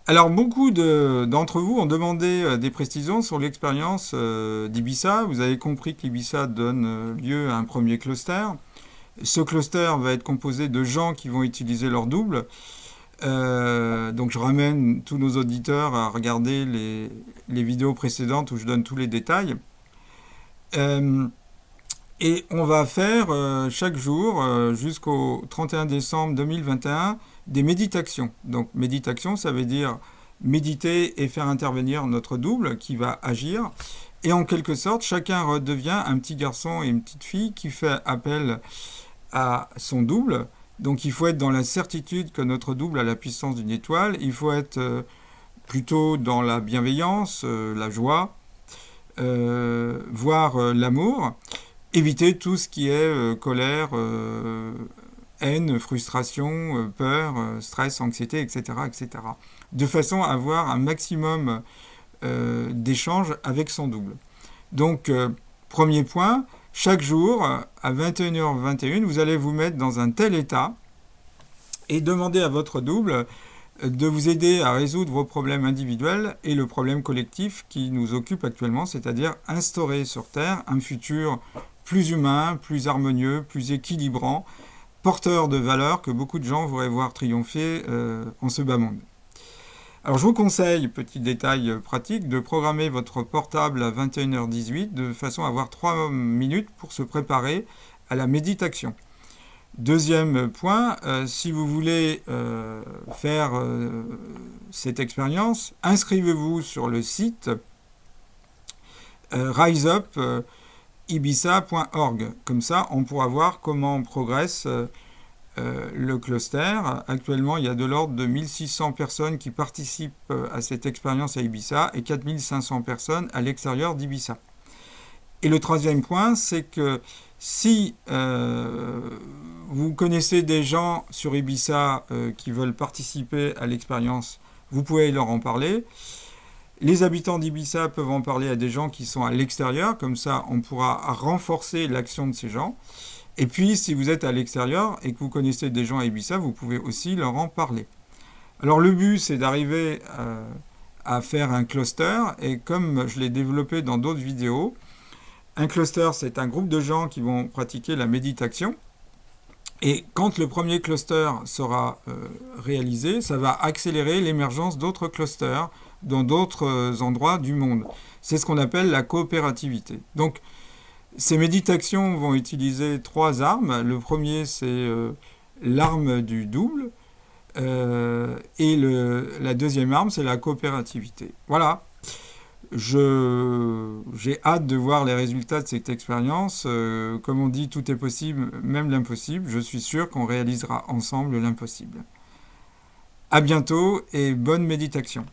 Alors, beaucoup d'entre vous ont demandé des précisions sur l'expérience d'Ibiza. Vous avez compris qu'Ibiza donne lieu à un premier cluster. Ce cluster va être composé de gens qui vont utiliser leur double. Donc je ramène tous nos auditeurs à regarder les vidéos précédentes où je donne tous les détails. Euh, et on va faire chaque jour jusqu'au 31 décembre 2021 des méditations. Donc méditation, ça veut dire méditer et faire intervenir notre double qui va agir. Et en quelque sorte, chacun redevient un petit garçon et une petite fille qui fait appel à son double. Donc il faut être dans la certitude que notre double a la puissance d'une étoile. Il faut être plutôt dans la bienveillance, la joie, voire l'amour. Éviter tout ce qui est colère, haine, frustration, peur, stress, anxiété, etc., etc. De façon à avoir un maximum d'échanges avec son double. Donc, premier point, chaque jour, à 21h21, vous allez vous mettre dans un tel état et demander à votre double de vous aider à résoudre vos problèmes individuels et le problème collectif qui nous occupe actuellement, c'est-à-dire instaurer sur Terre un futur plus humain, plus harmonieux, plus équilibrant, porteur de valeurs que beaucoup de gens voudraient voir triompher en ce bas monde. Alors je vous conseille, petit détail pratique, de programmer votre portable à 21h18 de façon à avoir 3 minutes pour se préparer à la méditation. Deuxième point, si vous voulez faire cette expérience, inscrivez-vous sur le site riseupibiza.org. Comme ça, on pourra voir comment progresse le cluster. Actuellement, il y a de l'ordre de 1600 personnes qui participent à cette expérience à Ibiza et 4500 personnes à l'extérieur d'Ibiza. Et le troisième point, c'est que si vous connaissez des gens sur Ibiza qui veulent participer à l'expérience, vous pouvez leur en parler. Les habitants d'Ibiza peuvent en parler à des gens qui sont à l'extérieur, comme ça on pourra renforcer l'action de ces gens. Et puis si vous êtes à l'extérieur et que vous connaissez des gens à Ibiza, vous pouvez aussi leur en parler. Alors le but c'est d'arriver à faire un cluster, et comme je l'ai développé dans d'autres vidéos, un cluster, c'est un groupe de gens qui vont pratiquer la méditation. Et quand le premier cluster sera réalisé, ça va accélérer l'émergence d'autres clusters dans d'autres endroits du monde. C'est ce qu'on appelle la coopérativité. Donc, ces méditations vont utiliser 3 armes. Le premier, c'est l'arme du double. Et la deuxième arme, c'est la coopérativité. Voilà. J'ai hâte de voir les résultats de cette expérience. Comme on dit, tout est possible, même l'impossible. Je suis sûr qu'on réalisera ensemble l'impossible. À bientôt et bonne méditation.